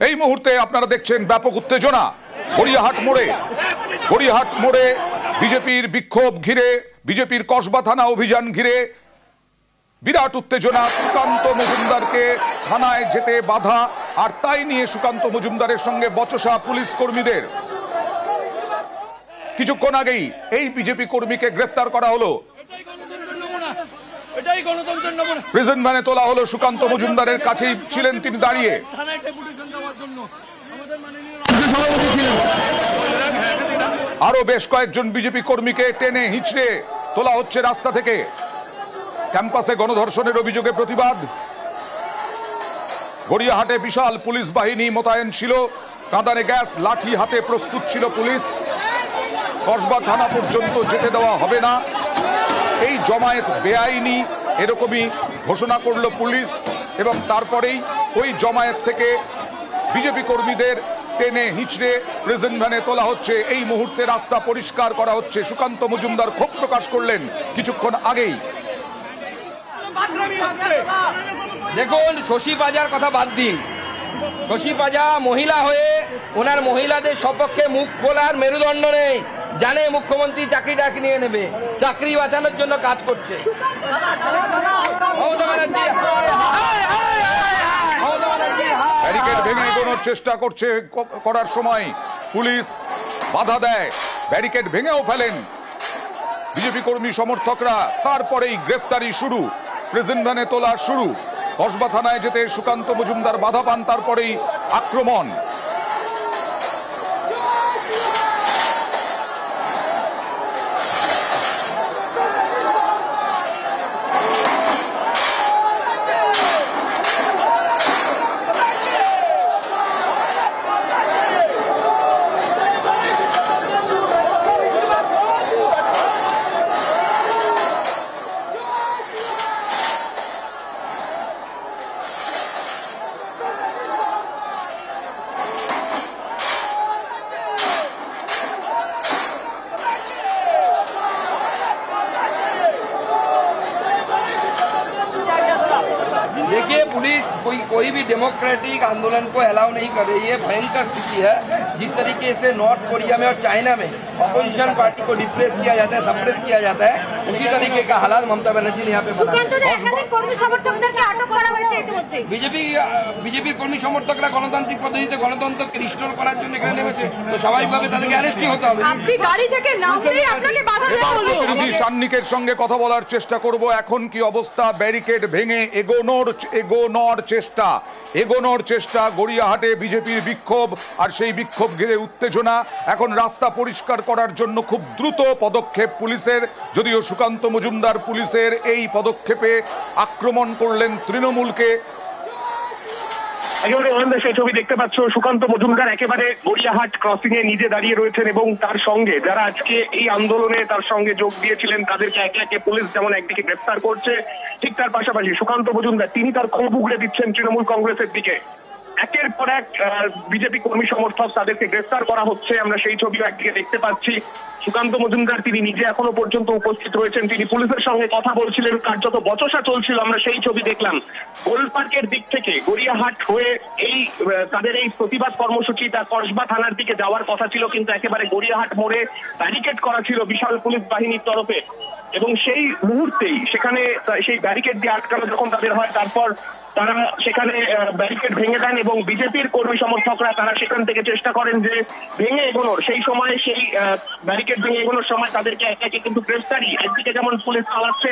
এই মুহূর্তে আপনারা দেখছেন ব্যাপক উত্তেজনা গড়িয়াহাট মোড়ে বিজেপির বিক্ষোভ ঘিরে, বিজেপির কসবা থানা অভিযান ঘিরে বিরাট উত্তেজনা। সুকান্ত মজুমদারকে থানায় যেতে বাধা, আর তাই নিয়ে সুকান্ত মজুমদারের সঙ্গে বচসা পুলিশ কর্মীদের। কিছুক্ষণ আগেই এই বিজেপি কর্মীকে গ্রেফতার করা হলো, প্রিজন ভ্যানে তোলা হলো। সুকান্ত মজুমদারের কাছেই ছিলেন তিনি দাঁড়িয়ে। আরো বেশ কয়েকজন বিজেপি কর্মীকে টেনে হিঁচড়ে তোলা হচ্ছে রাস্তা থেকে। ক্যাম্পাসে গণধর্ষণের অভিযোগে প্রতিবাদ। গড়িয়াহাটে বিশাল পুলিশ বাহিনী মোতায়েন ছিল, কাঁদানে গ্যাস লাঠি হাতে প্রস্তুত ছিল পুলিশ। কসবা থানা পর্যন্ত যেতে দেওয়া হবে না, এই জমায়েত বেআইনি এরকমই ঘোষণা করল পুলিশ। এবং তারপরেই ওই জমায়েত থেকে বিজেপি কর্মীদের টেনে হিঁচড়ে প্রিজন ভ্যানে তোলা হচ্ছে। এই মুহূর্তে রাস্তা পরিষ্কার করা হচ্ছে। সুকান্ত মজুমদার ক্ষোভ প্রকাশ করলেন কিছুক্ষণ আগেই। দেখুন, শশী পাজার কথা বাদ দিন। শশী পাজা মহিলা হয়ে ওনার মহিলাদের সপক্ষে মুখ খোলার মেরুদণ্ড নেই। জানে মুখ্যমন্ত্রী চাকরিটা নিয়ে নেবে, চাকরি বাঁচানোর জন্য কাজ করছে। ব্যারিকেড ভেঙে এগোনোর চেষ্টা করার সময় পুলিশ বাধা দেয়, ব্যারিকেড ভেঙেও ফেলেন বিজেপি কর্মী সমর্থকরা। তারপরেই গ্রেফতারি শুরু, প্রিজন ভ্যানে তোলা শুরু। কসবা থানায় যেতে সুকান্ত মজুমদার বাধা পান, তারপরেই আক্রমণ। देखिए, पुलिस कोई भी डेमोक्रेटिक आंदोलन को अलाउ नहीं कर रही है। भयंकर स्थिति है। जिस तरीके से नॉर्थ कोरिया में और चाइना में अपोजिशन पार्टी को डिप्रेस किया जाता है, सप्रेस किया जाता है, उसी तरीके का हालात ममता बनर्जी ने यहाँ पे बना। বিজেপি কর্মী সমর্থকরা গণতান্ত্রিক পদ্ধতিতে গণতন্ত্রকে রিস্টোর করার জন্য এখানে নেমেছে, তো স্বাভাবিকভাবে তাদেরকে অ্যারেস্টই হতে হবে। আপনি গাড়ি থেকে নামলেই আপনাকে বাধা দেওয়া হলো। প্রতিনিধি সান্নিকের সঙ্গে কথা বলার চেষ্টা করব। এখন কি অবস্থা? ব্যারিকেড ভেঙে এগোনোর চেষ্টা গড়িয়াহাটে বিজেপির বিক্ষোভ, আর সেই বিক্ষোভ ঘিরে উত্তেজনা। এখন রাস্তা পরিষ্কার করার জন্য খুব দ্রুত পদক্ষেপ পুলিশের, যদিও সুকান্ত মজুমদার পুলিশের এই পদক্ষেপে আক্রমণ করলেন তৃণমূলকে। সেই ছবি দেখতে পাচ্ছ, সুকান্ত মজুমদার একেবারে গড়িয়াহাট ক্রসিং এ নিজে দাঁড়িয়ে রয়েছেন এবং তার সঙ্গে যারা আজকে এই আন্দোলনে তার সঙ্গে যোগ দিয়েছিলেন তাদেরকে একে একে পুলিশ যেমন একদিকে গ্রেফতার করছে, ঠিক তার পাশাপাশি সুকান্ত মজুমদার তিনি তার ক্ষোভ উগড়ে দিচ্ছেন তৃণমূল কংগ্রেসের দিকে। একের পর এক বিজেপি কর্মী সমর্থক তাদেরকে গ্রেফতার করা হচ্ছে, আমরা সেই ছবিও একদিকে দেখতে পাচ্ছি। সুকান্ত মজুমদার তিনি নিজে এখনো পর্যন্ত উপস্থিত রয়েছেন, তিনি পুলিশের সঙ্গে কথা বলছিলেন, কার্যত বচসা চলছিল, আমরা সেই ছবি দেখলাম। গোল পার্কের দিক থেকে গড়িয়াহাট হয়ে এই তাদের এই প্রতিবাদ কর্মসূচিটা কসবা থানার দিকে যাওয়ার কথা ছিল, কিন্তু একেবারে গড়িয়াহাট মোড়ে ব্যারিকেড করা ছিল বিশাল পুলিশ বাহিনীর তরফে। এবং সেই মুহূর্তেই সেখানে সেই ব্যারিকেড দিয়ে আটকানো যখন তাদের হয়, তারপর তারা সেখানে ব্যারিকেড ভেঙে দেন এবং বিজেপির কর্মী সমর্থকরা তারা সেখান থেকে চেষ্টা করেন যে ভেঙে এগোনোর। সেই সময় সেই ব্যারিকেড ভেঙে এগোনোর সময় তাদেরকে একে একে কিন্তু গ্রেফতারি, একদিকে যেমন পুলিশ চালাচ্ছে